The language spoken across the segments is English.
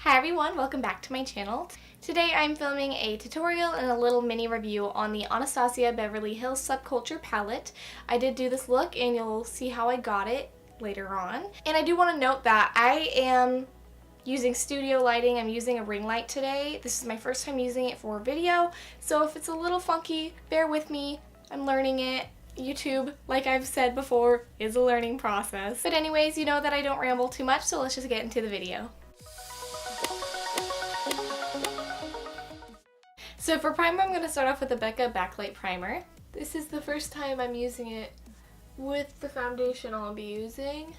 Hi everyone, welcome back to my channel. Today I'm filming a tutorial and a little mini review on the Anastasia Beverly Hills Subculture palette. I did do this look and you'll see how I got it later on. And I do want to note that I am using studio lighting. I'm using a ring light today. This is my first time using it for video, so if it's a little funky, bear with me. I'm learning it. YouTube, like I've said before, is a learning process. But anyways, you know that I don't ramble too much, so let's just get into the video. So for primer, I'm going to start off with the Becca Backlight Primer. This is the first time I'm using it with the foundation I'll be using.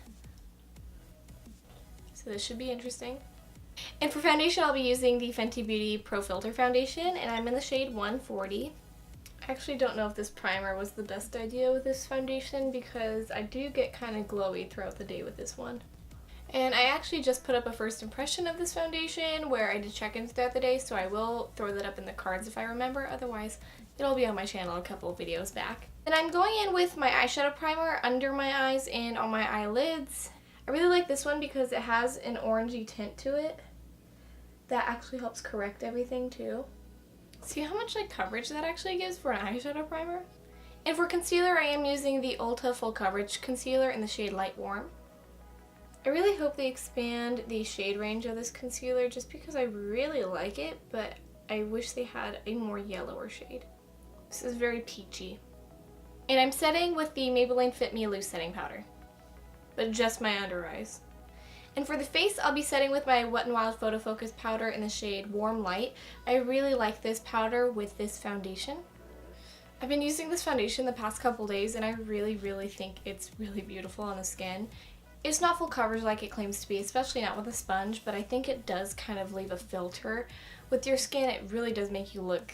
So this should be interesting. And for foundation, I'll be using the Fenty Beauty Pro Filt'r foundation, and I'm in the shade 140. I actually don't know if this primer was the best idea with this foundation because I do get kind of glowy throughout the day with this one. And I actually just put up a first impression of this foundation where I did check-ins throughout the day, so I will throw that up in the cards if I remember, otherwise it'll be on my channel a couple of videos back. And I'm going in with my eyeshadow primer under my eyes and on my eyelids. I really like this one because it has an orangey tint to it that actually helps correct everything too. See how much coverage that actually gives for an eyeshadow primer? And for concealer, I am using the Ulta Full Coverage Concealer in the shade Light Warm. I really hope they expand the shade range of this concealer just because I really like it, but I wish they had a more yellower shade. This is very peachy. And I'm setting with the Maybelline Fit Me Loose setting powder, but just my under eyes. And for the face, I'll be setting with my Wet n Wild Photo Focus powder in the shade Warm Light. I really like this powder with this foundation. I've been using this foundation the past couple days and I really think it's really beautiful on the skin. It's not full coverage like it claims to be, especially not with a sponge, but I think it does kind of leave a filter with your skin. It really does make you look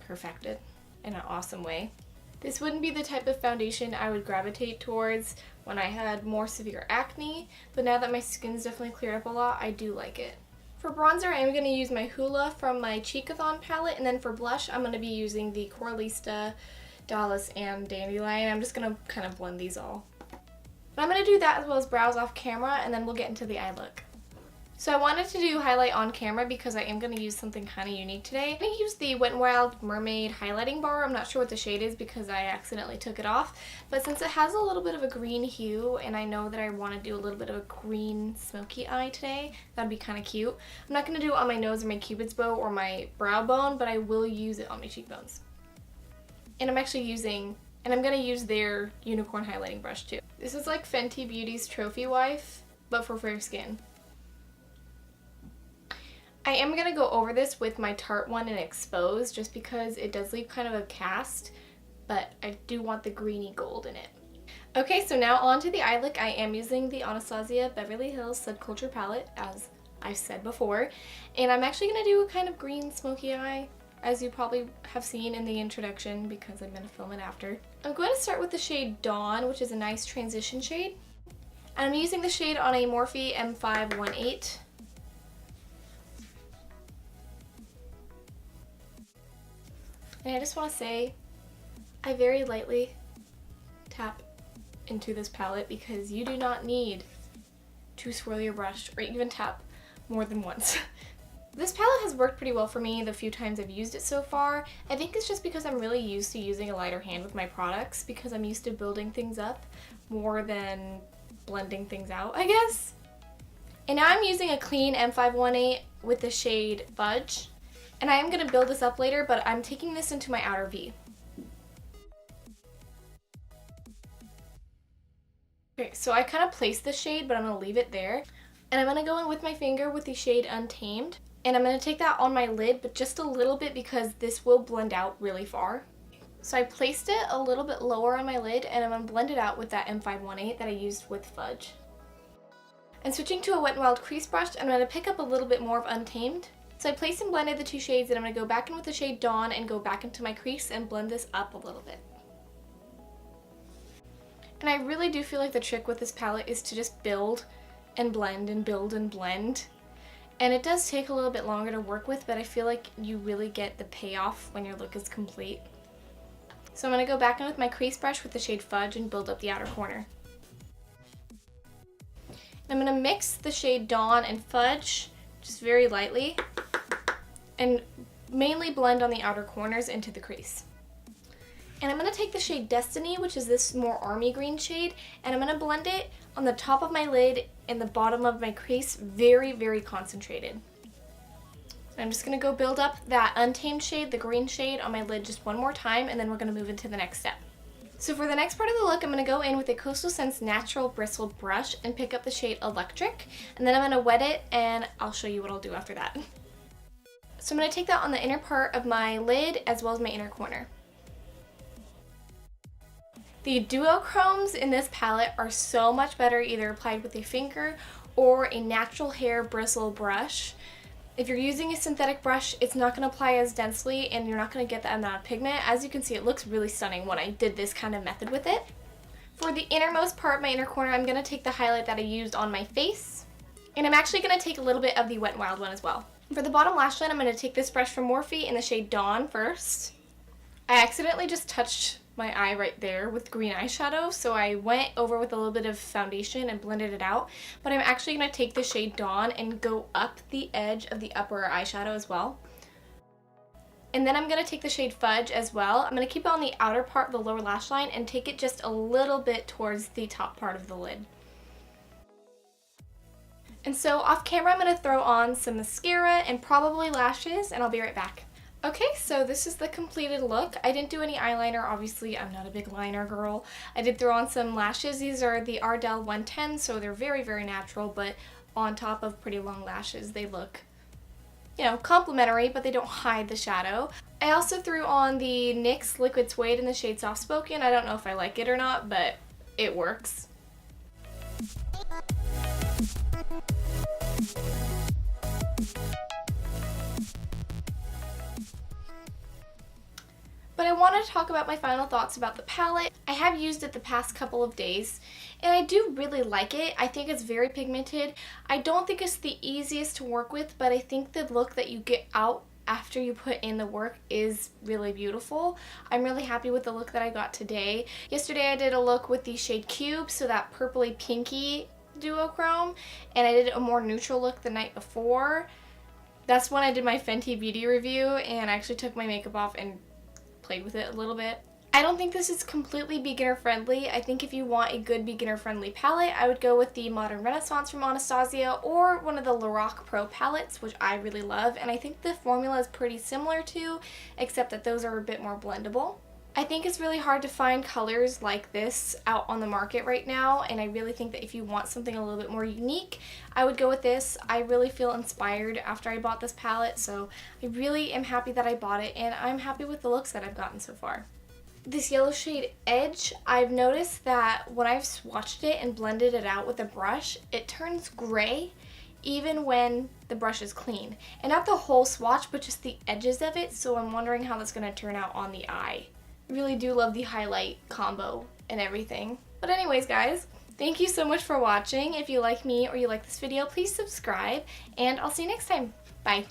perfected in an awesome way. This wouldn't be the type of foundation I would gravitate towards when I had more severe acne, but now that my skin's definitely cleared up a lot, I do like it. For bronzer, I'm going to use my Hoola from my Cheekathon palette, and then for blush, I'm going to be using the Coralista, Dallas, and Dandelion. I'm just going to kind of blend these all. But I'm going to do that as well as brows off camera, and then we'll get into the eye look. So I wanted to do highlight on camera because I am going to use something kind of unique today. I'm going to use the Wet n Wild Mermaid highlighting bar. I'm not sure what the shade is because I accidentally took it off. But since it has a little bit of a green hue, and I know that I want to do a little bit of a green smoky eye today, that'd be kind of cute. I'm not going to do it on my nose or my cupid's bow or my brow bone, but I will use it on my cheekbones. And I'm going to use their unicorn highlighting brush too. This is like Fenty Beauty's Trophy Wife, but for fair skin. I am going to go over this with my Tarte one in Expose just because it does leave kind of a cast, but I do want the greeny gold in it. Okay, so now on to the eye look. I am using the Anastasia Beverly Hills Subculture palette, as I've said before, and I'm actually going to do a kind of green smoky eye, as you probably have seen in the introduction because I'm going to film it after. I'm going to start with the shade Dawn, which is a nice transition shade. And I'm using the shade on a Morphe M518. And I just want to say, I very lightly tap into this palette because you do not need to swirl your brush or even tap more than once. This palette has worked pretty well for me the few times I've used it so far. I think it's just because I'm really used to using a lighter hand with my products because I'm used to building things up more than blending things out, I guess. And now I'm using a clean M518 with the shade Fudge. And I am going to build this up later, but I'm taking this into my outer V. Okay, so I kind of placed the shade, but I'm going to leave it there. And I'm going to go in with my finger with the shade Untamed. And I'm going to take that on my lid, but just a little bit because this will blend out really far. So I placed it a little bit lower on my lid, and I'm going to blend it out with that M518 that I used with Fudge. And switching to a Wet n Wild crease brush, I'm going to pick up a little bit more of Untamed. So I placed and blended the two shades, and I'm going to go back in with the shade Dawn and go back into my crease and blend this up a little bit. And I really do feel like the trick with this palette is to just build and blend and build and blend. And it does take a little bit longer to work with, but I feel like you really get the payoff when your look is complete. So I'm going to go back in with my crease brush with the shade Fudge and build up the outer corner. I'm going to mix the shade Dawn and Fudge just very lightly, and mainly blend on the outer corners into the crease. And I'm going to take the shade Destiny, which is this more army green shade, and I'm going to blend it on the top of my lid and the bottom of my crease, very, very concentrated. I'm just going to go build up that Untamed shade, the green shade, on my lid just one more time, and then we're going to move into the next step. So for the next part of the look, I'm going to go in with a Coastal Scents Natural Bristled Brush and pick up the shade Electric, and then I'm going to wet it, and I'll show you what I'll do after that. So I'm going to take that on the inner part of my lid as well as my inner corner. The duochromes in this palette are so much better either applied with a finger or a natural hair bristle brush. If you're using a synthetic brush, it's not going to apply as densely and you're not going to get that amount of pigment. As you can see, it looks really stunning when I did this kind of method with it. For the innermost part, my inner corner, I'm going to take the highlight that I used on my face. And I'm actually going to take a little bit of the Wet n Wild one as well. For the bottom lash line, I'm going to take this brush from Morphe in the shade Dawn first. I accidentally just touched my eye right there with green eyeshadow, so I went over with a little bit of foundation and blended it out, but I'm actually going to take the shade Dawn and go up the edge of the upper eyeshadow as well. And then I'm going to take the shade Fudge as well. I'm going to keep it on the outer part of the lower lash line and take it just a little bit towards the top part of the lid. And so off camera, I'm going to throw on some mascara and probably lashes, and I'll be right back. Okay, so this is the completed look. I didn't do any eyeliner, obviously I'm not a big liner girl. I did throw on some lashes. These are the Ardell 110, so they're very, very natural, but on top of pretty long lashes, they look, you know, complimentary, but they don't hide the shadow. I also threw on the NYX Liquid Suede in the shade Soft Spoken. I don't know if I like it or not, but it works. But I want to talk about my final thoughts about the palette. I have used it the past couple of days, and I do really like it. I think it's very pigmented. I don't think it's the easiest to work with, but I think the look that you get out after you put in the work is really beautiful. I'm really happy with the look that I got today. Yesterday I did a look with the shade Cube, so that purpley pinky duochrome, and I did a more neutral look the night before. That's when I did my Fenty beauty review, and I actually took my makeup off and played with it a little bit. I don't think this is completely beginner friendly. I think if you want a good beginner friendly palette, I would go with the Modern Renaissance from Anastasia or one of the Lorac Pro palettes, which I really love, and I think the formula is pretty similar to, except that those are a bit more blendable. I think it's really hard to find colors like this out on the market right now, and I really think that if you want something a little bit more unique, I would go with this. I really feel inspired after I bought this palette, so I really am happy that I bought it, and I'm happy with the looks that I've gotten so far. This yellow shade Edge, I've noticed that when I've swatched it and blended it out with a brush, it turns gray even when the brush is clean. And not the whole swatch, but just the edges of it, so I'm wondering how that's going to turn out on the eye. Really do love the highlight combo and everything. But anyways, guys, thank you so much for watching. If you like me or you like this video, please subscribe, and I'll see you next time. Bye.